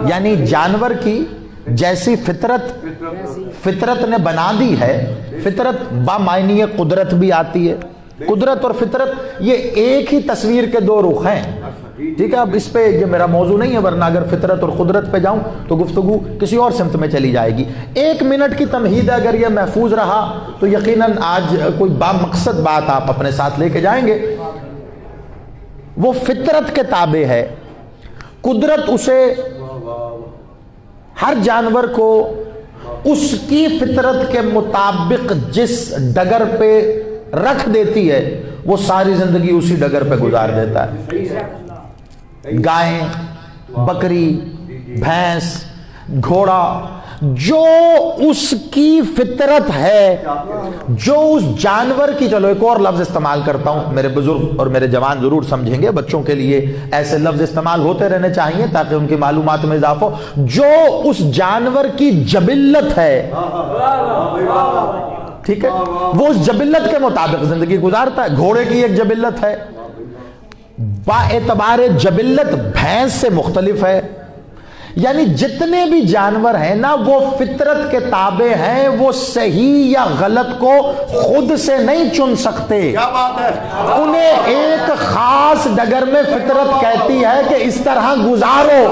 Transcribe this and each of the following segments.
یعنی جانور کی جیسی فطرت نے بنا دی ہے، فطرت بامعنی قدرت بھی آتی ہے. قدرت اور فطرت یہ ایک ہی تصویر کے دو رخ ہیں. ٹھیک ہے، اب اس پہ یہ میرا موضوع نہیں ہے، ورنہ اگر فطرت اور قدرت پہ جاؤں تو گفتگو کسی اور سمت میں چلی جائے گی. 1 منٹ کی تمہید اگر یہ محفوظ رہا تو یقیناً آج کوئی بامقصد بات آپ اپنے ساتھ لے کے جائیں گے. وہ فطرت کے تابع ہے. قدرت اسے، ہر جانور کو اس کی فطرت کے مطابق جس ڈگر پہ رکھ دیتی ہے وہ ساری زندگی اسی ڈگر پہ گزار دیتا ہے. گائیں، بکری، بھینس، گھوڑا، جو اس کی فطرت ہے، جو اس جانور کی، چلو ایک اور لفظ استعمال کرتا ہوں، میرے بزرگ اور میرے جوان ضرور سمجھیں گے، بچوں کے لیے ایسے لفظ استعمال ہوتے رہنے چاہیے تاکہ ان کی معلومات میں اضافہ ہو. جو اس جانور کی جبلت ہے، ٹھیک ہے، وہ اس جبلت کے مطابق زندگی گزارتا ہے. گھوڑے کی ایک جبلت ہے، با اعتبار جبلت بھینس سے مختلف ہے. یعنی جتنے بھی جانور ہیں نا وہ فطرت کے تابع ہیں، وہ صحیح یا غلط کو خود سے نہیں چن سکتے. کیا بات ہے، انہیں ایک خاص ڈگر میں فطرت کہتی ہے کہ اس طرح گزارو،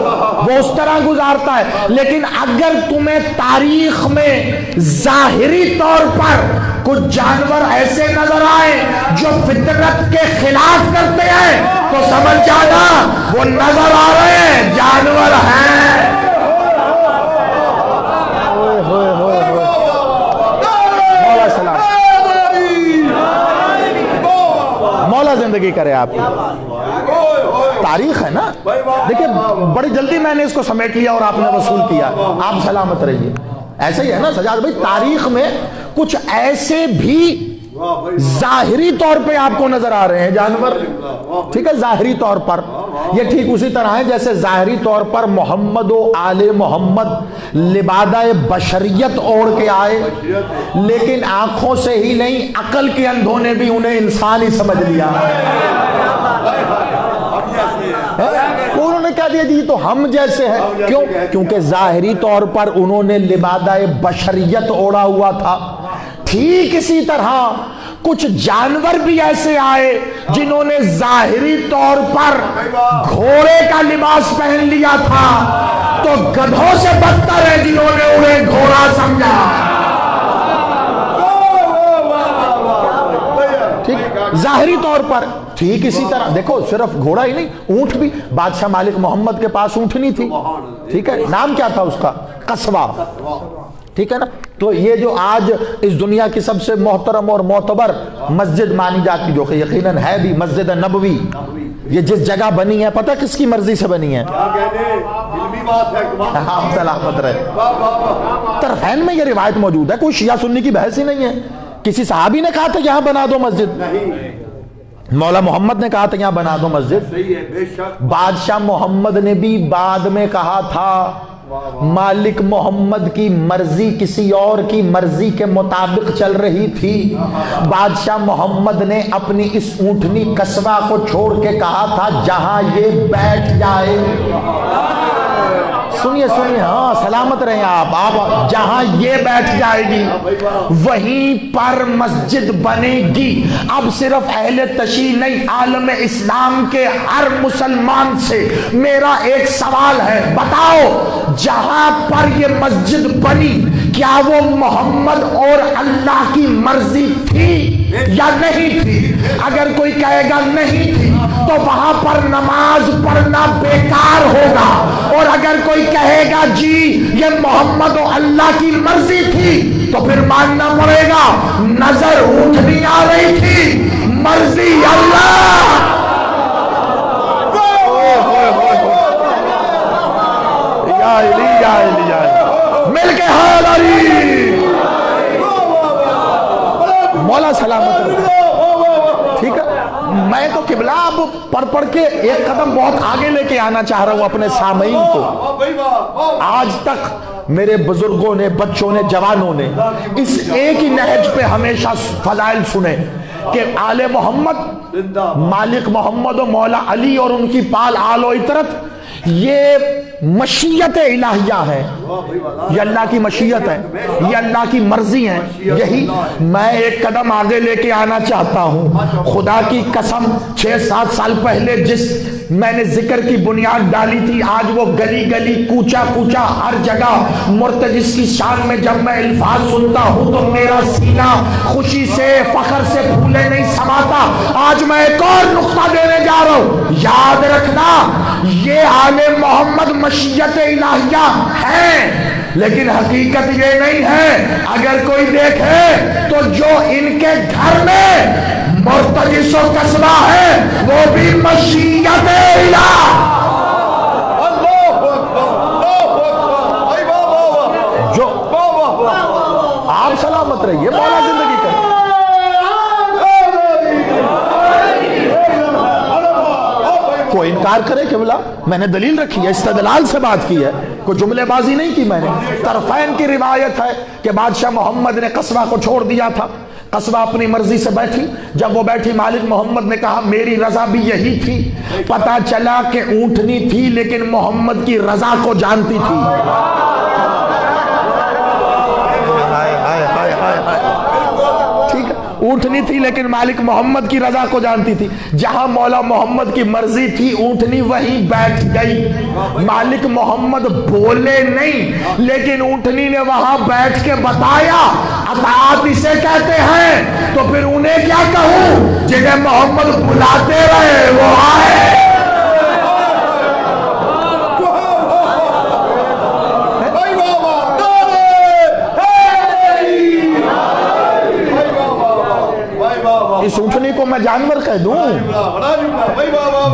وہ اس طرح گزارتا ہے. لیکن اگر تمہیں تاریخ میں ظاہری طور پر کچھ جانور ایسے نظر آئے جو فطرت کے خلاف کرتے ہیں تو سمجھ جانا وہ نظر آ رہے ہیں، جانور ہیں. مولا سلام، مولا زندگی کرے آپ کی. تاریخ ہے نا، دیکھیں بڑی جلدی میں نے اس کو سمیٹ لیا اور آپ نے وصول کیا. آپ سلامت رہیے. ایسے ہی ہے نا سجاد بھائی، تاریخ میں کچھ ایسے بھی ظاہری طور پہ آپ کو نظر آ رہے ہیں جانور، ٹھیک ہے، ظاہری طور پر. یہ ٹھیک اسی طرح ہے جیسے ظاہری طور پر محمد و آل محمد لبادہ بشریت اوڑھ کے آئے، لیکن آنکھوں سے ہی نہیں عقل کے اندھوں نے بھی انہیں انسان ہی سمجھ لیا. انہوں نے کہا دیا جی تو ہم جیسے ہیں. کیوں؟ کیونکہ ظاہری طور پر انہوں نے لبادہ بشریت اوڑھا ہوا تھا. ٹھیک اسی طرح کچھ جانور بھی ایسے آئے جنہوں نے ظاہری طور پر گھوڑے کا لباس پہن لیا تھا، تو گدھوں سے بدتر ہے جنہوں نے انہیں گھوڑا سمجھا. ٹھیک، ظاہری طور پر. ٹھیک اسی طرح دیکھو صرف گھوڑا ہی نہیں، اونٹ بھی. بادشاہ مالک محمد کے پاس اونٹنی تھی، ٹھیک ہے، نام کیا تھا اس کا؟ قصوہ. ٹھیک ہے نا. تو یہ جو آج اس دنیا کی سب سے محترم اور معتبر مسجد مانی جاتی، جو کہ یقیناً ہے بھی مسجد نبوی، یہ جس جگہ بنی ہے پتہ کس کی مرضی سے بنی ہے؟ آپ سلامت رہے. طرفین میں یہ روایت موجود ہے، کوئی شیعہ سنی کی بحث ہی نہیں ہے. کسی صحابی نے کہا تھا یہاں بنا دو مسجد، مولا محمد نے کہا تھا یہاں بنا دو مسجد. بادشاہ محمد نے بھی بعد میں کہا تھا مالک محمد کی مرضی کسی اور کی مرضی کے مطابق چل رہی تھی. بادشاہ محمد نے اپنی اس اونٹنی قصوہ کو چھوڑ کے کہا تھا جہاں یہ بیٹھ جائے. سنیے سنیے، ہاں سلامت رہیں آپ، جہاں یہ بیٹھ جائے گی وہیں پر مسجد بنے گی. اب صرف اہل تشیع نہیں، عالم اسلام کے ہر مسلمان سے میرا ایک سوال ہے، بتاؤ جہاں پر یہ مسجد بنی کیا وہ محمد اور اللہ کی مرضی تھی یا نہیں تھی؟ اگر کوئی کہے گا نہیں تھی تو وہاں پر نماز پڑھنا بیکار ہوگا، اور اگر کوئی کہے گا جی یہ محمد و اللہ کی مرضی تھی تو پھر ماننا پڑے گا نظر اونٹنی آ رہی تھی، مرضی اللہ. مل کے حال علی مولا سلامت رہے. ٹھیک ہے، میں تو قبلہ اب پڑھ پڑھ کے ایک قدم بہت آگے لے کے آنا چاہ رہا ہوں اپنے سامعین کو. آج تک میرے بزرگوں نے، بچوں نے، جوانوں نے اس ایک ہی نہج پہ ہمیشہ فضائل سنے کہ آل محمد، مالک محمد و مولا علی اور ان کی پال آل و اطرت یہ مشیت الہیہ ہے، یہ اللہ کی مشیت ہے، یہ اللہ کی مرضی ہے. یہی میں ایک قدم آگے لے کے آنا چاہتا ہوں. خدا کی قسم 6-7 سال پہلے جس میں نے ذکر کی بنیاد ڈالی تھی، آج وہ گلی گلی کوچا کوچا ہر جگہ مرتجس کی شان میں جب میں الفاظ سنتا ہوں تو میرا سینہ خوشی سے فخر سے پھولے نہیں سماتا. آج میں ایک اور نقطہ دینے جا رہا ہوں. یاد رکھنا یہ آل محمد مشیت الہیہ ہے، لیکن حقیقت یہ نہیں ہے. اگر کوئی دیکھے تو جو ان کے گھر میں مرتجس و قصبہ ہے وہ بھی مشیت الہیہ. جو آپ سلامت رہیے، مولا زندگی کریں. کوئی انکار کرے کہ بلا میں نے دلیل رکھی ہے، استدلال سے بات کی ہے، کوئی جملے بازی نہیں کی میں نے. طرفین کی روایت ہے کہ بادشاہ محمد نے قصبہ کو چھوڑ دیا تھا. قصبہ اپنی مرضی سے بیٹھی. جب وہ بیٹھی مالک محمد نے کہا میری رضا بھی یہی تھی. پتا چلا کہ اونٹنی تھی لیکن محمد کی رضا کو جانتی تھی. ٹھیک ہے، اونٹنی تھی لیکن مالک محمد کی رضا کو جانتی تھی. جہاں مولا محمد کی مرضی تھی اونٹنی وہیں بیٹھ گئی. مالک محمد بولے نہیں لیکن اونٹنی نے وہاں بیٹھ کے بتایا. اطاعت اسے کہتے ہیں. تو پھر انہیں کیا کہوں جنہیں محمد بلاتے رہے وہ آئے. اس اونٹنی کو میں جانور کہہ دوں؟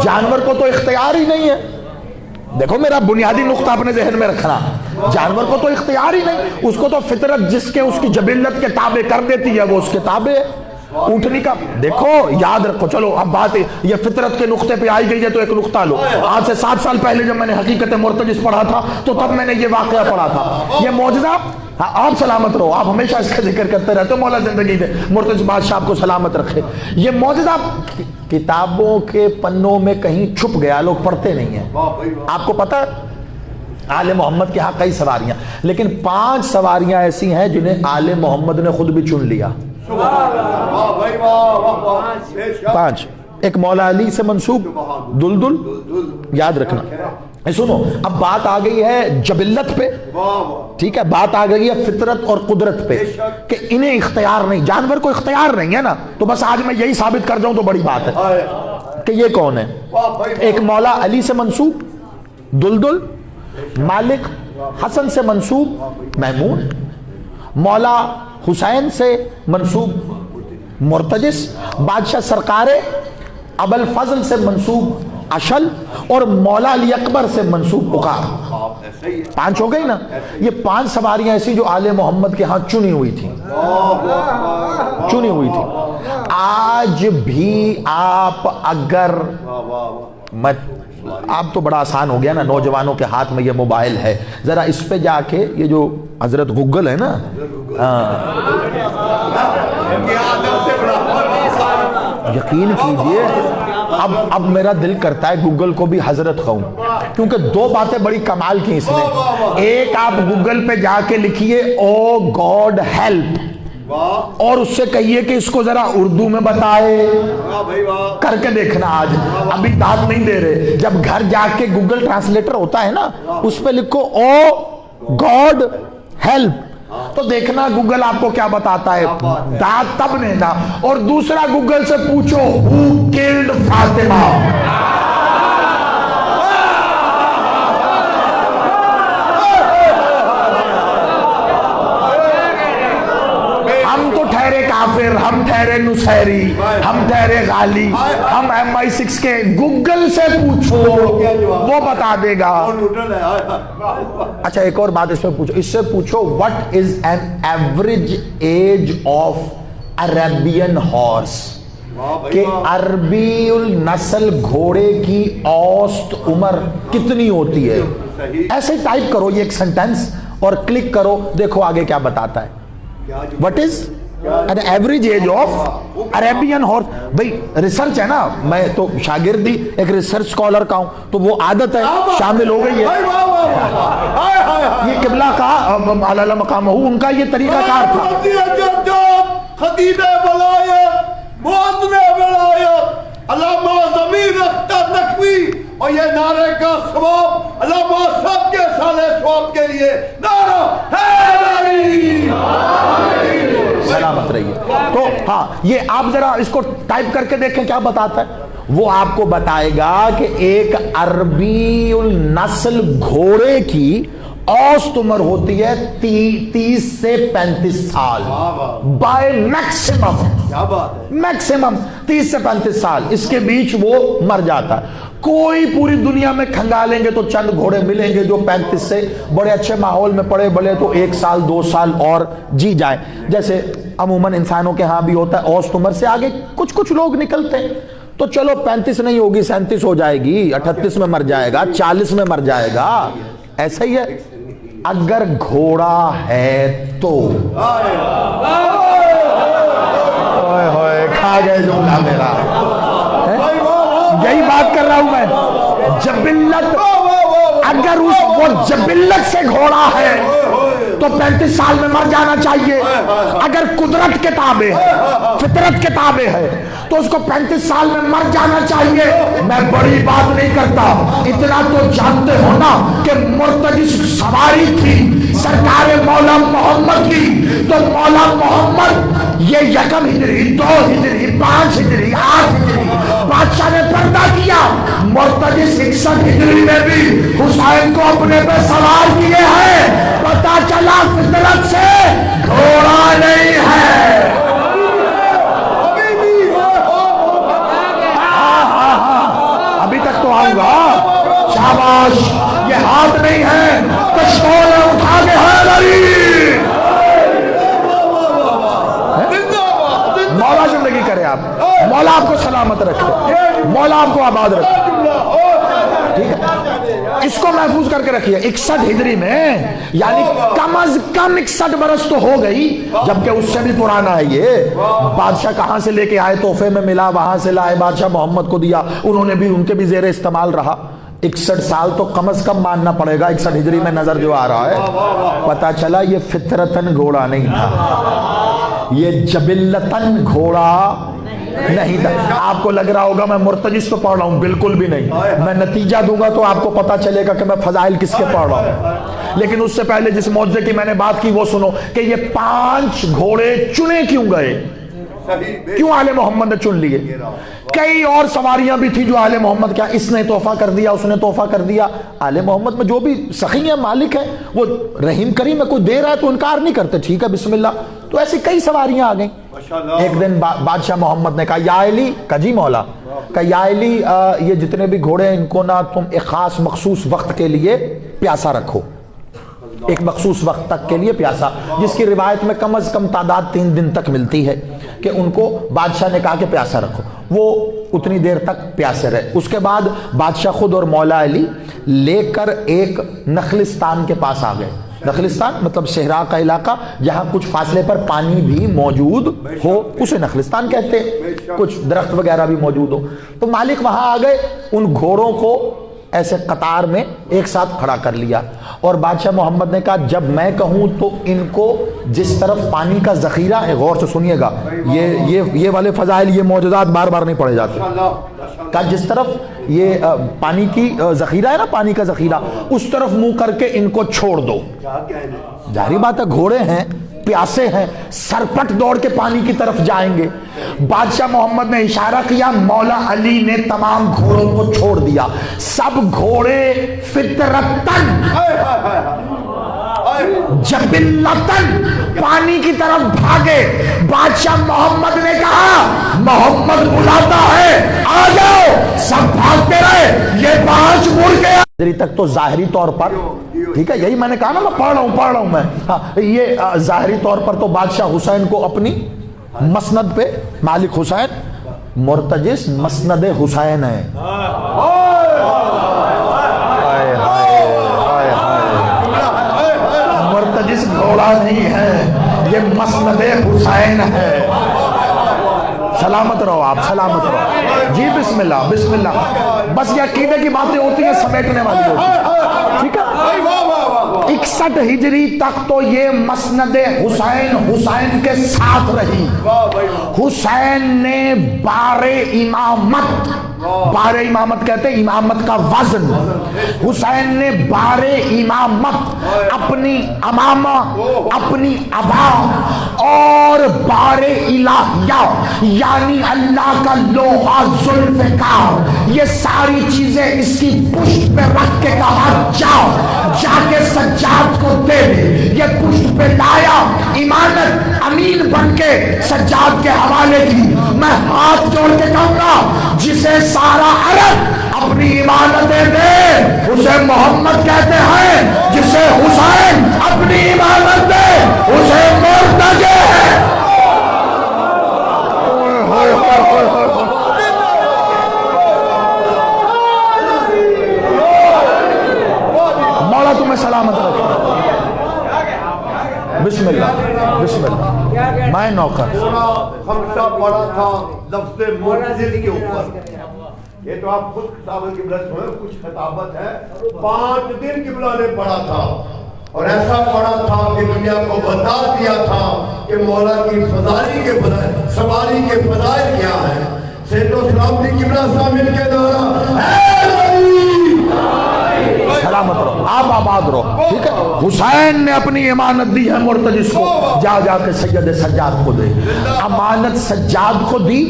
جانور کو تو اختیار ہی نہیں ہے. دیکھو میرا بنیادی نقطہ اپنے ذہن میں رکھنا. جانور کو تو اختیار ہی نہیں، اس کو تو فطرت جس کے اس کی جبلت کے تابع کر دیتی ہے وہ اس کے تابع ہے. اونٹنی کا دیکھو یاد رکھو. چلو اب بات یہ فطرت کے نقطے پہ آئی گئی ہے تو ایک نقطہ لو. آج سے 7 سال پہلے جب میں نے حقیقت مرتجس پڑھا تھا تو تب میں نے یہ واقعہ پڑھا تھا. یہ معجزہ آپ سلامت رہو، آپ ہمیشہ اس کا ذکر کرتے رہتے ہو. مولا زندگی دے مرتجس بادشاہ آپ کو سلامت رکھے. یہ معجزہ کتابوں کے پنوں میں کہیں چھپ گیا، لوگ پڑھتے نہیں ہیں. آپ کو پتہ ہے آل محمد کے ہاں کئی سواریاں، لیکن 5 سواریاں ایسی ہیں جنہیں آل محمد نے خود بھی چن لیا. 5. ایک مولا علی سے منسوب دلدل، یاد رکھنا. سنو اب بات آ گئی ہے جبلت پہ، ٹھیک ہے، بات آ گئی ہے فطرت اور قدرت پہ کہ انہیں اختیار نہیں. جانور کو اختیار نہیں ہے نا، تو بس آج میں یہی ثابت کر جاؤں تو بڑی بات ہے کہ یہ کون ہے. ایک مولا علی سے منسوب دلدل، مالک حسن سے منسوب محمود، مولا حسین سے منسوب مرتجس، بادشاہ سرکار ابوالفضل سے منسوب اشل، اور مولا علی اکبر سے منسوب بخار. 5 ہو گئی نا. یہ 5 سواریاں ایسی جو آل محمد کے ہاں چنی ہوئی تھی. آج بھی آپ اگر آپ تو بڑا آسان ہو گیا نا، نوجوانوں کے ہاتھ میں یہ موبائل ہے، ذرا اس پہ جا کے یہ جو حضرت گوگل ہے نا، یقین کیجئے اب میرا دل کرتا ہے گوگل کو بھی حضرت کہوں، کیونکہ 2 باتیں بڑی کمال کی اس نے. ایک آپ گوگل پہ جا کے لکھیے او گاڈ ہیلپ، اور اس سے کہیے کہ اس کو ذرا اردو میں بتائے. کر کے دیکھنا. آج ابھی داد نہیں دے رہے. جب گھر جا کے گوگل ٹرانسلیٹر ہوتا ہے نا، اس پہ لکھو او گاڈ ہیلپ، تو دیکھنا گوگل آپ کو کیا بتاتا ہے. داد تب دینا. اور دوسرا گوگل سے پوچھو who killed فاطمہ. ہم تو ٹھہرے کافر، ہم ٹھہرے نصیری، ہم ٹھہرے غالی، ہم MI6 کے. گوگل سے پوچھو وہ بتا دے گا. اچھا ایک اور بات اس سے پوچھو، اس سے پوچھو what is an average age of Arabian horse، کہ عربی النسل گھوڑے کی اوسط عمر کتنی ہوتی ہے. ایسے ٹائپ کرو یہ ایک سنٹینس اور کلک کرو، دیکھو آگے کیا بتاتا ہے. What is an average age of Arabian horse. بھئی ریسرچ ہے نا, میں تو شاگردی ایک ریسرچ سکولر کا ہوں, تو وہ عادت ہے شامل ہو گئی ہے. یہ قبلہ کا علی مقامہ ان کا یہ طریقہ کار تھا. خطیب ولایت, معظم ولایت, علامہ ضمیر اختر نقوی, اور یہ نعرے کا ثواب علامہ سب کے سالے ثواب کے لیے نعرہ حیدری. سلامت رہیے. تو ہاں, یہ آپ ذرا اس کو ٹائپ کر کے دیکھیں کیا بتاتا ہے. وہ آپ کو بتائے گا کہ ایک عربی النسل گھوڑے کی اوسط عمر ہوتی ہے 30 سے 35 سال بائی میکسیمم. کیا بات ہے, میکسیمم 30 سے 35 سال, اس کے بیچ وہ مر جاتا ہے. کوئی پوری دنیا میں کھنگالیں گے تو چند گھوڑے ملیں گے جو 35 سے بڑے اچھے ماحول میں پڑے بڑے تو 1 سال 2 سال اور جی جائیں, جیسے عموماً انسانوں کے ہاں بھی ہوتا ہے. اوسط عمر سے آگے کچھ لوگ نکلتے ہیں, تو چلو 35 نہیں ہوگی 37 ہو جائے گی, 38 میں مر جائے گا, 40 میں مر جائے گا. ایسا ہی ہے اگر گھوڑا ہے تو. کھا گئے جملہ میرا, یہی بات کر رہا ہوں میں. جبلت, اگر وہ جبلت سے گھوڑا ہے تو 35 سال میں مر جانا چاہیے. اگر قدرت کے تابع ہے, فطرت کے تابع ہے, تو اس کو 35 سال میں مر جانا چاہیے. میں بڑی بات نہیں کرتا, اتنا تو جانتے ہو نا کہ مرتجس سواری تھی سرکار مولا محمد کی, تو مولا محمد یہ 1 ہجری 2 ہجری 5 ہجری 8 ہجری بادشاہ نے پردہ کیا. مرتجس 61 ہجری میں بھی حسین کو اپنے پہ سوار کیے ہیں. پتا چلا فطرت سے گھوڑا نہیں ہے. ابھی تک تو آؤں گا. شاباش, یہ ہاتھ نہیں ہے, کشتول اٹھا کے حیدری. مولا زندگی کرے آپ, مولا آپ کو سلامت رکھے, مولا آپ کو آباد رکھے. ٹھیک ہے, اس کو محفوظ کر کے رکھیے. 61 ہجری میں, یعنی کم از کم 61 برس تو ہو گئی, جبکہ اس سے بھی پرانا ہے یہ. بادشاہ کہاں سے لے کے آئے, تحفے میں ملا, وہاں سے لائے, بادشاہ محمد کو دیا, انہوں نے بھی, ان کے بھی زیر استعمال رہا. 61 سال تو کم از کم ماننا پڑے گا. 61 ہجری میں نظر جو آ رہا ہے, پتا چلا یہ فطرتاً گھوڑا نہیں تھا, یہ جبلتاً گھوڑا نہیں تھا. آپ کو لگ رہا ہوگا میں مرتجس تو پڑھ رہا ہوں, بالکل بھی نہیں. میں نتیجہ دوں گا تو آپ کو پتا چلے گا کہ میں فضائل کس کے پڑھ رہا ہوں. لیکن اس سے پہلے جس معجزے کی میں نے بات کی وہ سنو, کہ یہ 5 گھوڑے چنے کیوں گئے, کیوں آل محمد نے چن لیے. کئی اور سواریاں بھی تھی جو آل محمد, کیا اس نے تحفہ کر دیا, اس نے تحفہ کر دیا. آل محمد میں جو بھی سخی ہیں, مالک ہیں, وہ رحیم کریم ہے, کوئی دے رہا ہے تو انکار نہیں کرتے, ٹھیک ہے بسم اللہ. تو ایسی کئی سواریاں آ گئیں. ایک دن بادشاہ محمد نے کہا یا علی, کہا جی مولا, کہا یا علی یہ جتنے بھی گھوڑے ہیں ان کو نا تم ایک خاص مخصوص وقت کے لیے پیاسا رکھو, ایک مخصوص وقت تک کے لیے پیاسا, جس کی روایت میں کم از کم تعداد 3 دن تک ملتی ہے کہ ان کو بادشاہ نے کہا کہ پیاسا رکھو. وہ اتنی دیر تک پیاسے رہے. اس کے بعد بادشاہ خود اور مولا علی لے کر ایک نخلستان کے پاس آ گئے. نخلستان مطلب صحرا کا علاقہ جہاں کچھ فاصلے پر پانی بھی موجود ہو, اسے نخلستان کہتے ہیں, کچھ درخت وغیرہ بھی موجود ہو. تو مالک وہاں آ گئے, ان گھوڑوں کو ایسے قطار میں ایک ساتھ کھڑا کر لیا, اور بادشاہ محمد نے کہا جب میں کہوں تو ان کو جس طرف پانی کا ذخیرہ ہے, غور سے سنیے گا, یہ والے فضائل, یہ معجزات بار بار نہیں پڑھے جاتے. کہا جس طرف یہ پانی کی ذخیرہ ہے نا, پانی کا ذخیرہ, اس طرف منہ کر کے ان کو چھوڑ دو. ظاہری بات ہے گھوڑے ہیں, پیاسے ہیں, سرپٹ دوڑ کے پانی کی طرف جائیں گے. بادشاہ محمد نے اشارہ کیا, مولا علی نے تمام گھوڑوں کو چھوڑ دیا. سب گھوڑے فطرتاً جبلتاً پانی کی طرف بھاگے. بادشاہ محمد نے کہا محمد بلاتا ہے, آ جاؤ. سب بھاگتے رہے, یہ 5 مڑ گیا. تک تو ظاہری طور پر, ٹھیک ہے, یہی میں نے کہا نا, میں پڑھ رہا ہوں میں, ہاں, یہ ظاہری طور پر تو بادشاہ حسین کو اپنی مسند پہ, مالک حسین مرتجس مسند حسین ہے. مرتجس گھوڑا نہیں ہے, یہ مسند حسین ہے۔ سلامت رہو آپ، سلامت رہو جی، بسم اللہ بسم اللہ۔ بس یہ عقیدے کی باتیں ہوتی ہیں، سمیٹنے والی ہوتی ہیں، ٹھیک ہے۔ 61 ہجری تک تو یہ مسند حسین کے ساتھ رہی۔ حسین نے بار امامت کہتے ہیں امامت کا وزن، حسین نے بار امامت، اپنی امامہ، اپنی ابا اور بار الہیہ یعنی اللہ کا لوہا ذوالفقار، یہ ساری چیزیں اس کی پشت پہ رکھ کے کہا جا کے سجاد کو دے دے۔ یہ پشت پہ لایا، امانت امین بن کے سجاد کے حوالے کی۔ میں ہاتھ جوڑ کے کہوں گا جسے سارا عرب اپنی امانتیں دے اسے محمد کہتے ہیں، جسے حسین اپنی امانت دے اسے مرتضی ہے۔ مولا تمہیں سلامت رکھے۔ بسم اللہ بسم اللہ۔ میں نوکر خمسہ پڑا تھا لفظ مرتضی کے اوپر، یہ تو آپ خود خطابت کی بلد ہوئے، کچھ خطابت ہے 5 دن قبلہ نے پڑھا تھا، اور ایسا پڑھا تھا کہ دنیا کو بتا دیا تھا کہ مولا کی فضائی کے سواری کے فضائل کیا ہے۔ سید و سلامتی قبلہ شامل کے دورہ سلامت رہو، آپ آباد رہو، ٹھیک ہے۔ حسین نے اپنی امانت دی ہے مرتضی کو، جا کے سید سجاد کو دے۔ امانت سجاد کو دی،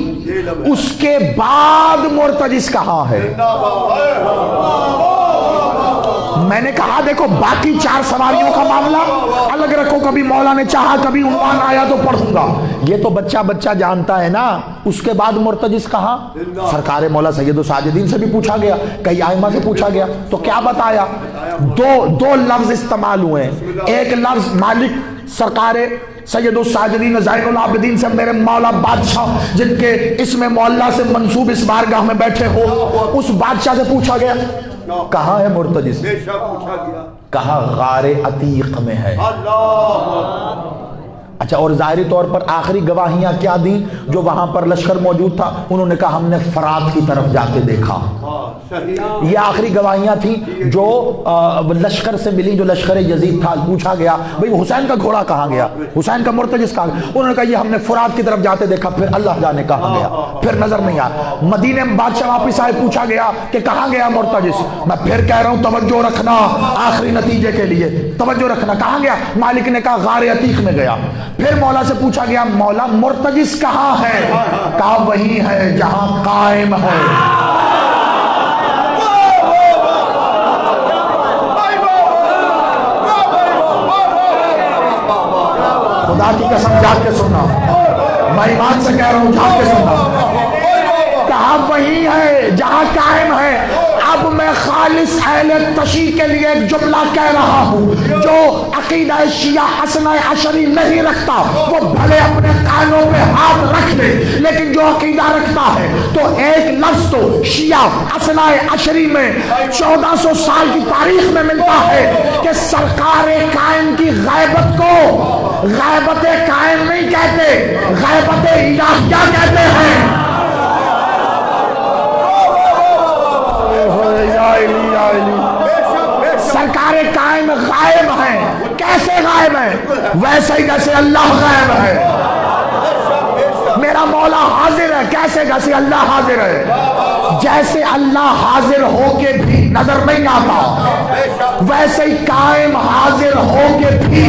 اس کے بعد مرتضی کہاں ہے؟ میں نے کہا دیکھو باقی 4 سواریوں کا معاملہ الگ رکھو، کبھی مولا نے چاہا کبھی عنوان آیا تو پڑھوں گا، یہ تو بچہ جانتا ہے نا۔ اس کے بعد مرتضی کہاں؟ سرکار مولا سید الساجدین سے بھی پوچھا گیا، کئی ائمہ سے پوچھا گیا، تو کیا بتایا؟ دو لفظ استعمال ہوئے ہیں۔ ایک لفظ مالک سرکار سید الساجدین زین العابدین سے، میرے مولا بادشاہ جن کے اسم معلیٰ سے منسوب اس بارگاہ میں بیٹھے ہو، اس بادشاہ سے پوچھا گیا کہاں ہے مرتضی؟ کہا غار عتیق میں ہے۔ اچھا، اور ظاہری طور پر آخری گواہیاں کیا دیں جو وہاں پر لشکر موجود تھا؟ انہوں نے کہا ہم نے فرات کی طرف جا کے دیکھا۔ یہ آخری گواہیاں تھیں جو لشکر سے ملی، جو لشکر یزید تھا۔ پوچھا گیا بھئی حسین کا گھوڑا کہاں گیا، حسین کا مرتضی کہاں گیا؟ انہوں نے کہا یہ ہم نے فرات کی طرف جاتے دیکھا، پھر اللہ جانے کہاں گیا، پھر نظر نہیں آیا۔ مدینے میں بادشاہ واپس آئے، پوچھا گیا کہ کہاں گیا مرتضی؟ میں پھر کہہ رہا ہوں توجہ رکھنا، آخری نتیجے کے لیے توجہ رکھنا۔ کہاں گیا؟ مالک نے کہا غار عتیق میں گیا۔ پھر مولا سے پوچھا گیا مولا مرتضی کہاں ہے؟ کہا وہی ہے جہاں قائم ہے۔ خدا کی قسم جاگ کے سننا، میں ایمان سے کہہ رہا ہوں جاگ کے سننا، کہا وہی ہے جہاں قائم ہے۔ اب میں خالص اہل تشیع کے لیے ایک جملہ کہہ رہا ہوں، جو عقیدہ شیعہ اثنا عشری نہیں رکھتا وہ بھلے اپنے کانوں پہ ہاتھ رکھ دے، لیکن جو عقیدہ رکھتا ہے تو ایک لفظ تو شیعہ اثنا عشری میں 1400 سال کی تاریخ میں ملتا ہے کہ سرکار قائم کی غیبت کو غیبت قائم نہیں کہتے، غیبت الہیہ کہتے ہیں۔ سرکار قائم غائب ہے، کیسے غائب ہے؟ ویسے ہی جیسے اللہ غائب ہے۔ میرا مولا حاضر ہے، کیسے؟ جیسے اللہ حاضر ہے۔ جیسے اللہ حاضر ہو کے بھی نظر نہیں آتا، ویسے ہی قائم حاضر ہو کے بھی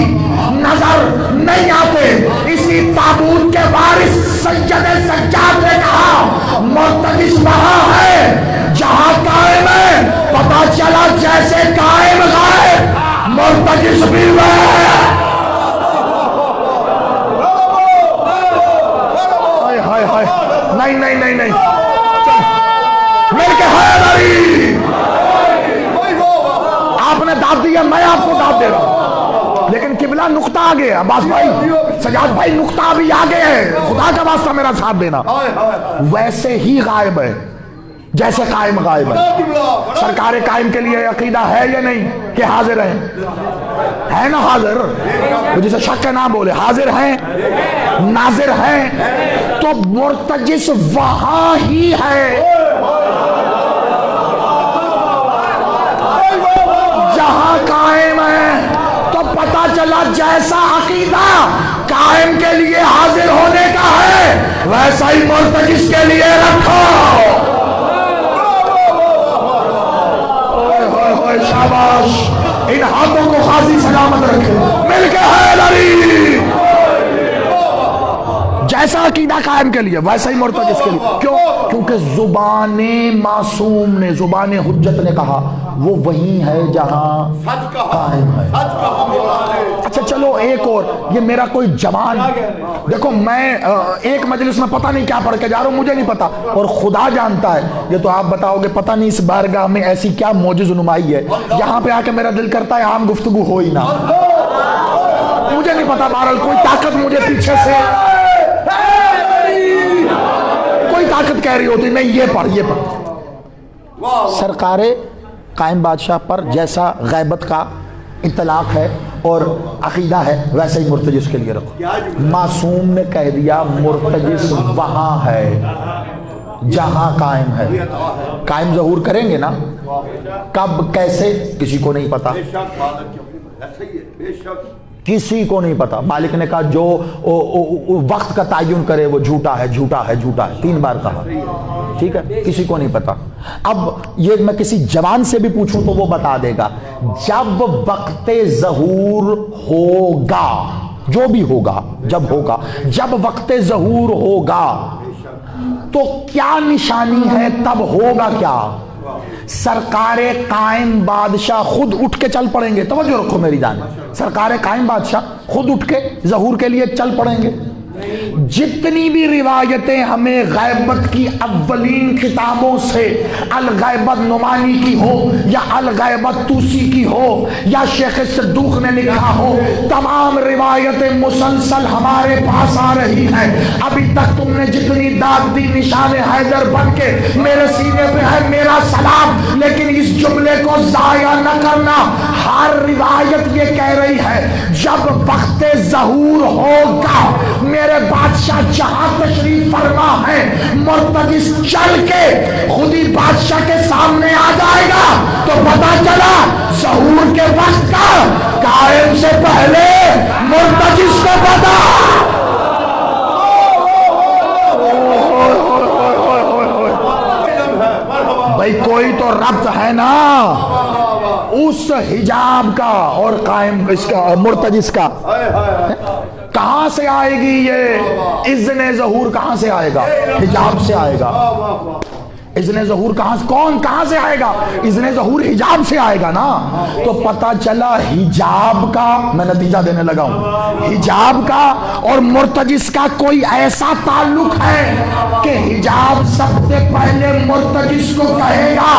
نظر نہیں آتے۔ اسی تابوت کے وارث سید سجاد نے کہا مرتضی وہاں ہے جہاں قائم ہے۔ پتا چلا جیسے قائم غائب، مرتضی بھی وہ ہے۔ نہیں میرے کے حیدری، آپ نے داد دیا، میں آپ کو داد دے رہا ہوں، لیکن قبلہ نقطہ آگے ہے۔ عباس بھائی، سجاد بھائی، نقطہ بھی آگے ہے، خدا کا واسطہ میرا ساتھ دینا۔ ویسے ہی غائب ہے جیسے قائم غائب ہے۔ سرکار قائم کے لیے عقیدہ ہے یا نہیں کہ حاضر ہے نا؟ حاضر، جسے شک نہ بولے، حاضر ہیں۔ ناظر ہے تو مرتجس وہاں ہی ہے جہاں قائم ہے. تو پتا چلا جیسا عقیدہ قائم کے لیے حاضر ہونے کا ہے ویسا ہی مرتجس کے لیے رکھو. شاباش. ان ہاتھوں کو خاصی سلامت رکھے. مل کے حیدری. جیسا عقیدہ قائم کے لیے ویسا ہی مرتجس کے لیے. کیوں؟ کیونکہ زبان معصوم نے، زبان حجت نے کہا وہ وہیں ہے جہاں قائم ہے. اچھا چلو ایک اور. یہ میرا کوئی جوان، دیکھو میں ایک مجلس میں پتہ نہیں کیا پڑھ کے جا رہا ہوں، مجھے نہیں پتا اور خدا جانتا ہے. یہ تو آپ بتاؤ گے پتہ نہیں اس بارگاہ میں ایسی کیا معجز نمائی ہے یہاں پہ آ کے میرا دل کرتا ہے عام گفتگو ہو ہی نہ. مجھے نہیں پتا. بہرحال کوئی طاقت مجھے پیچھے سے، کوئی طاقت کہہ رہی ہوتی نہیں یہ پڑھ یہ پڑھ. سرکار قائم بادشاہ پر جیسا غیبت کا اطلاق ہے اور عقیدہ ہے ویسے ہی مرتجس کے لیے رکھو. معصوم نے کہہ دیا مرتجس وہاں ہے جہاں قائم ہے. قائم ظہور کریں گے نا، کب کیسے کسی کو نہیں پتا، کسی کو نہیں پتا. مالک نے کہا جو وقت کا تعین کرے وہ جھوٹا ہے جھوٹا ہے جھوٹا ہے 3 بار کہا. ٹھیک ہے، کسی کو نہیں پتا. اب یہ میں کسی جوان سے بھی پوچھوں تو وہ بتا دے گا. جب وقت ظہور ہوگا، جو بھی ہوگا جب ہوگا، جب وقت ظہور ہوگا تو کیا نشانی ہے، تب ہوگا کیا؟ سرکار قائم بادشاہ خود اٹھ کے چل پڑیں گے. توجہ رکھو میری جان. سرکار قائم بادشاہ خود اٹھ کے ظہور کے لیے چل پڑیں گے. جتنی بھی روایتیں ہمیں غیبت کی اولین کتابوں سے الغیبت نعمانی کی ہو یا الغیبت توسی کی ہو یا شیخ صدوق نے لکھا ہو، تمام روایتیں مسلسل ہمارے پاس آ رہی ہیں. ابھی تک تم نے جتنی داد دی نشان حیدر بن کے میرے سینے پہ ہے میرا سلام، لیکن اس جملے کو ضائع نہ کرنا. ہر روایت یہ کہہ رہی ہے جب وقت ظہور ہوگا میرے بادشاہ جہاں تشریف فرما ہے مرتجس چل کے خود ہی بادشاہ کے سامنے آ جائے گا. تو پتا چلا ظہور کے وقت کا قائم سے پہلے مرتجس کو پتا. بھائی کوئی تو ربط ہے نا اس حجاب کا اور قائم اس کا مرتجس کا. کہاں سے آئے گی یہ اذن ظہور؟ کہاں سے آئے گا؟ حجاب سے آئے گا. اذن ظہور کہاں سے آئے گا؟ اذن ظہور حجاب سے آئے گا نا. تو پتا چلا حجاب کا، میں نتیجہ دینے لگا ہوں، حجاب کا اور مرتجس کا کوئی ایسا تعلق ہے کہ حجاب سب سے پہلے مرتجس کو کہے گا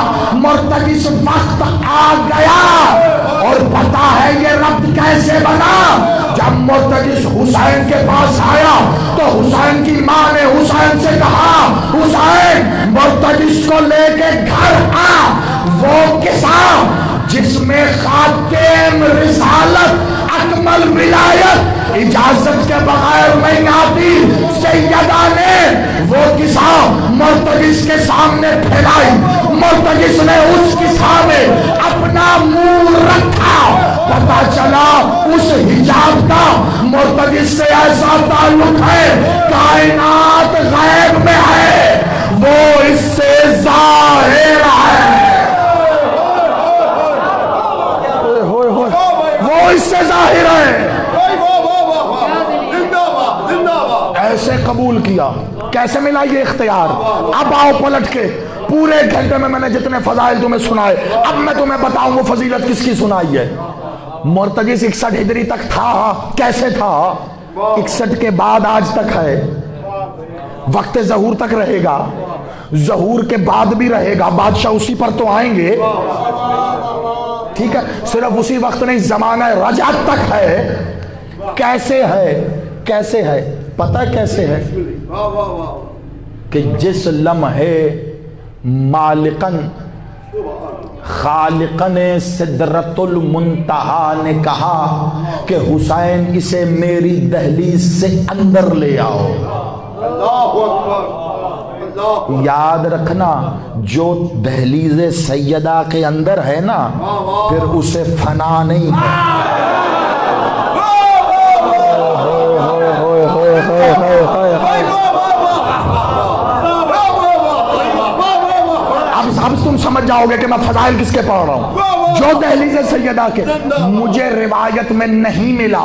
مرتجس وقت آ گیا. اور پتا ہے یہ ربط کیسے بنا؟ جب مرتجس حسین کے پاس آیا تو حسین کی ماں نے حسین سے کہا حسین مرتجس کو لے کے گھر آ. وہ قصہ جس میں خاتم رسالت اکمل ولایت اجازت کے بغیر نہیں آتی، سیدہ نے وہ قصہ مرتجس کے سامنے پھیلائی. مرتجس نے اس قصہ میں اپنا منہ رکھا. پتا چلا اس حجاب کا مرتجس سے ایسا تعلق ہے کائنات غیب میں ہے، وہ اس سے ظاہر ہے. وہ اس سے ظاہر ہے. ایسے قبول کیا. کیسے ملا یہ اختیار؟ اب آؤ پلٹ کے. پورے گھنٹے میں نے جتنے فضائل تمہیں سنائے، اب میں تمہیں بتاؤں وہ فضیلت کس کی سنائی ہے. مرتجس 61 ہجری تک تھا. کیسے تھا؟ 61 کے بعد آج تک ہے. وقت ظہور تک رہے گا، ظہور کے بعد بھی رہے گا. بادشاہ اسی پر تو آئیں گے. ٹھیک ہے، صرف اسی وقت نہیں، زمانہ رجعت تک ہے. کیسے ہے؟ کیسے ہے؟ پتہ کیسے ہے؟ کہ جس لمحے مالکن خالقن سدرۃ المنتہا نے کہا کہ حسین اسے میری دہلیز سے اندر لے آؤ۔ اللہ اکبر، اللہ یاد رکھنا جو دہلیز سیدہ کے اندر ہے نا پھر اسے فنا نہیں ہے۔ اب تم سمجھ جاؤ گے کہ میں فضائل کس کے پڑھ رہا ہوں۔ جو دہلیز سیدہ کے مجھے روایت میں نہیں ملا،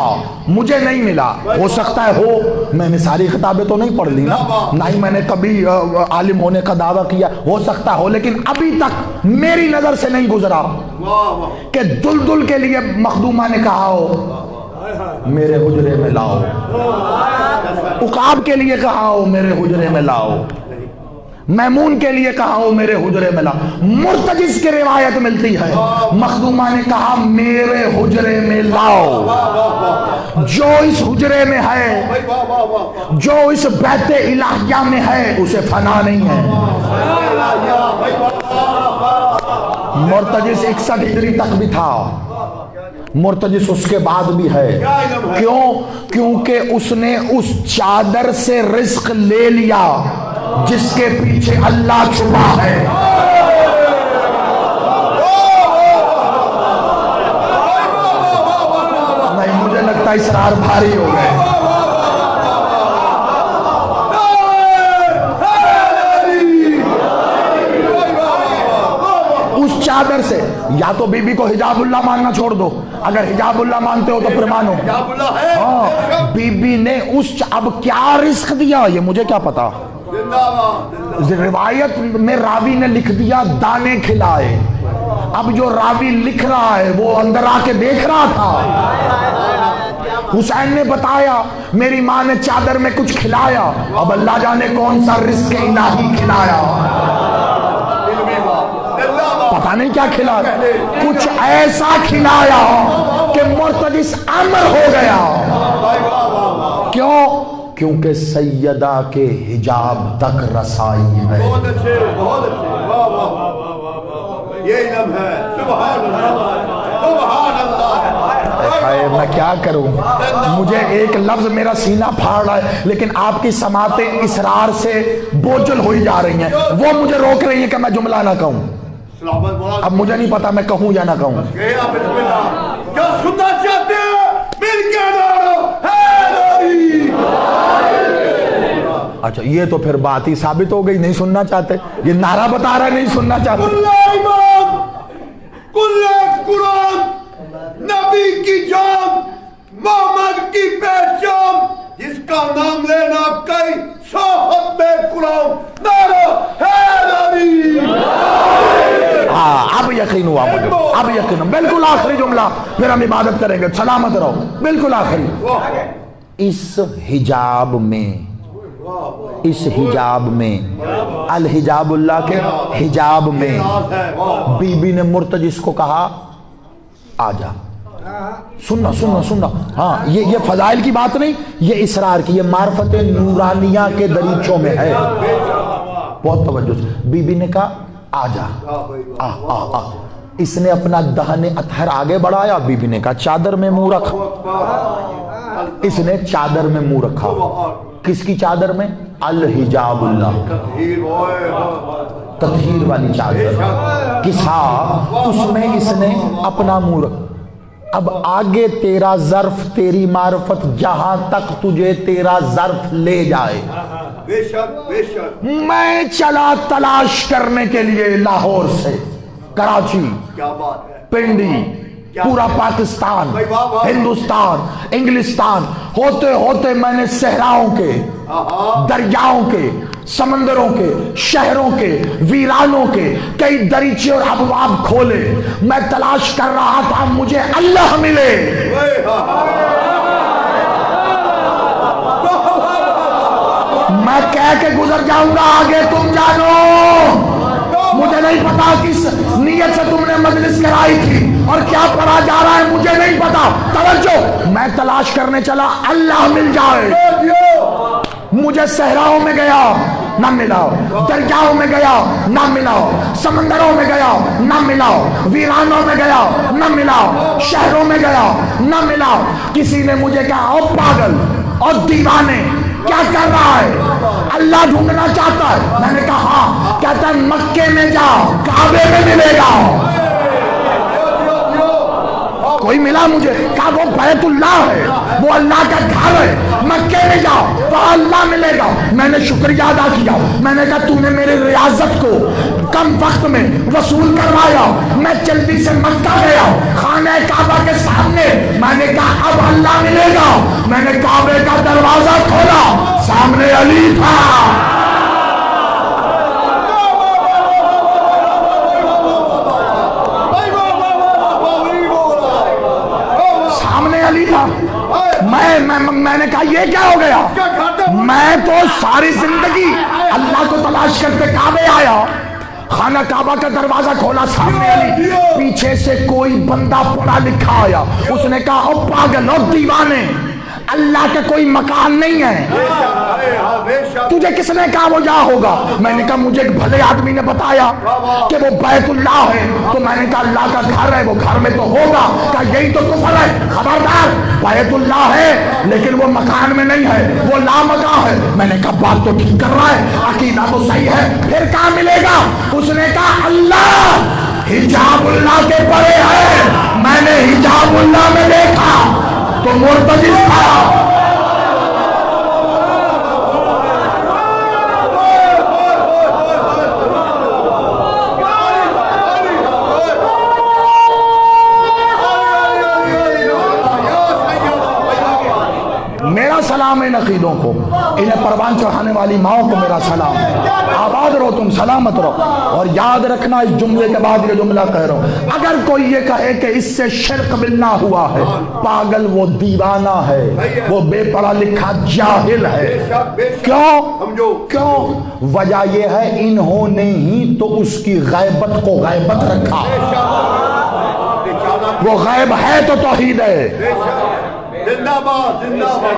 مجھے نہیں ملا، ہو سکتا ہے ہو، میں نے ساری کتابیں تو نہیں پڑھ لی نا، نہ ہی میں نے کبھی عالم ہونے کا دعویٰ کیا، ہو سکتا ہو، لیکن ابھی تک میری نظر سے نہیں گزرا کہ دلدل کے لیے مخدومہ نے کہا ہو میرے حجرے میں لاؤ، عقاب کے لیے کہا ہو میرے حجرے میں لاؤ، میمون کے لیے کہا ہو میرے حجرے میں لاؤ۔ مرتجز کی روایت ملتی ہے مخدومہ نے کہا میرے حجرے میں لاؤ۔ جو اس حجرے میں ہے، جو اس بیت الہیہ میں ہے، اسے فنا نہیں ہے۔ مرتجز 61 ہجری تک بھی تھا، مرتجز اس کے بعد بھی ہے۔ کیوں؟ کیونکہ اس نے اس چادر سے رزق لے لیا جس کے پیچھے اللہ چھپا ہے۔ نہیں، مجھے لگتا ہے اسرار بھاری ہو گئے۔ اس چادر سے یا تو بی بی کو حجاب اللہ ماننا چھوڑ دو، اگر حجاب اللہ مانتے ہو تو پھر مانو۔ ہاں، بی بی نے اب کیا رزق دیا یہ مجھے کیا پتا، روایت میں راوی نے لکھ دیا دانے کھلائے۔ اب جو راوی لکھ رہا ہے وہ اندر آ کے دیکھ رہا تھا۔ حسین نے بتایا میری ماں نے چادر میں کچھ کھلایا، اب اللہ جانے کون سا رزق الہی کھلایا، پتہ نہیں کیا کھلایا، کچھ ایسا کھلایا کہ مرتجز امر ہو گیا۔ کیوں؟ کیونکہ سیدہ کے حجاب تک رسائی ہے۔ بہت اچھے، بہت اچھے، واہ واہ واہ یہ علم ہے، سبحان اللہ، سبحان اللہ۔ میں کیا کروں، مجھے ایک لفظ میرا سینہ پھاڑ رہا ہے، لیکن آپ کی سماعتیں اسرار سے بوجھل ہوئی جا رہی ہیں، وہ مجھے روک رہی ہیں کہ میں جملہ نہ کہوں۔ اب مجھے نہیں پتا میں کہوں یا نہ کہوں۔ کیا سننا چاہتے ہیں؟ مل کے نعرہ حیدری۔ اچھا یہ تو پھر بات ہی ثابت ہو گئی، نہیں سننا چاہتے، یہ نعرہ بتا رہا ہے نہیں سننا چاہتے۔ کل ایمان، کل قرآن، نبی کی جان، محمد کی پہچان، جس کا نام لینا کئی صحبت میں قرآن، نعرہ حیدری۔ ہاں اب یقین ہوا مجھے، اب یقین ہوا، بالکل آخری جملہ پھر ہم عبادت کریں گے، سلامت رہو، بالکل آخری۔ اس حجاب میں، اس حجاب میں، الحجاب اللہ کے حجاب میں بی بی نے مرتجز کو کہا آ جا۔ سننا سننا سننا، ہاں یہ فضائل کی بات نہیں، یہ اسرار کی، یہ معرفت نورانیہ کے دریچوں میں ہے، بہت توجہ سے۔ بی بی نے کہا آ جا، آ آ آ۔ اس نے اپنا دہن اطہر آگے بڑھایا، بی بی نے کہا چادر میں منہ رکھ۔ اس نے چادر میں منہ رکھا، کس کی چادر میں؟ الحجاب اللہ، تطہیر والی چادر، کسا، اس میں اس نے اپنا منہ رکھا۔ اب آگے تیرا ظرف، تیری معرفت جہاں تک تجھے تیرا ظرف لے جائے۔ بے شک، بے شک۔ میں چلا تلاش کرنے کے لیے لاہور سے کراچی، کیا بات ہے، پنڈی، پورا پاکستان، ہندوستان، انگلستان، ہوتے ہوتے میں نے صحراؤں کے، دریاؤں کے، سمندروں کے، شہروں کے، ویرانوں کے کئی دریچے اور ابواب کھولے، میں تلاش کر رہا تھا مجھے اللہ ملے۔ میں کہہ کے گزر جاؤں گا، آگے تم جانو، مجھے نہیں پتا کس نیت سے تم نے مجلس کرائی تھی اور کیا پڑھا جا رہا ہے مجھے نہیں پتا، توجہ، میں تلاش کرنے چلا اللہ مل جائے۔ مجھے صحراؤں میں گیا، نہ ملا، دریاؤں میں گیا نہ ملا، سمندروں میں گیا نہ ملا، ویرانوں میں گیا نہ ملا، شہروں میں گیا نہ ملا۔ کسی نے مجھے کہا او پاگل اور دیوانے کیا کر رہا ہے، اللہ ڈھونڈنا چاہتا ہے؟ میں نے کہا ہاں۔ کہتا ہے مکے میں جاؤ کعبے میں ملے گا۔ کوئی ملا مجھے، کہا وہ بیت اللہ ہے، وہ اللہ کا گھر ہے، مکے میں جاؤ وہاں اللہ ملے گا۔ میں نے شکریہ ادا کیا، میں نے کہا تو نے میری ریاضت کو کم وقت میں وصول کروایا۔ میں جلدی سے مکہ گیا، خانہ کعبہ کے سامنے، میں نے کہا اب اللہ ملے گا۔ میں نے کعبے کا دروازہ کھولا، سامنے علی تھا۔ علی تھا۔ میں نے کہا یہ کیا ہو گیا؟ میں تو ساری زندگی اللہ کو تلاش کرتے کعبے آیا، خانہ کعبہ کا دروازہ کھولا، سامنے علی، پیچھے سے کوئی بندہ پڑھا لکھا آیا۔ اس نے کہا او پاگل اور دیوانے، اللہ کا کوئی مکان نہیں ہے، تجھے کس نے کہا وہ یہاں ہوگا؟ میں نے کہا مجھے ایک بھلے آدمی نے بتایا کہ وہ بیت اللہ ہے، تو میں نے کہا اللہ کا گھر ہے، وہ گھر میں تو ہوگا۔ کہا یہی تو کفر ہے، خبردار، بیت اللہ ہے لیکن وہ مکان میں نہیں ہے، وہ لامکاں ہے۔ میں نے کہا بات تو ٹھیک کر رہا ہے، عقیدہ تو صحیح ہے، پھر کہاں ملے گا؟ اس نے کہا اللہ حجاب اللہ کے پرے ہے۔ میں نے حجاب اللہ میں دیکھا تو مرتجز تھا۔ میرا سلام ان عقیدوں کو، انہیں پروان چڑھانے والی ماؤں کو میرا سلام ہے۔ آباد رہو تم، سلامت رہو، اور یاد رکھنا اس جملے کے بعد یہ جملہ کہہ رہا ہوں، اگر کوئی یہ کہے کہ اس سے شرک باللہ ہوا ہے، پاگل، وہ دیوانہ ہے، وہ بے پڑھا لکھا جاہل ہے۔ کیوں؟ وجہ یہ ہے انہوں نے ہی تو اس کی غیبت کو غیبت رکھا۔ وہ غیب ہے تو توحید ہے،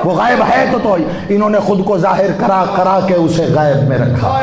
وہ غیب ہے تو انہوں نے خود کو ظاہر کرا کے اسے غیب میں رکھا۔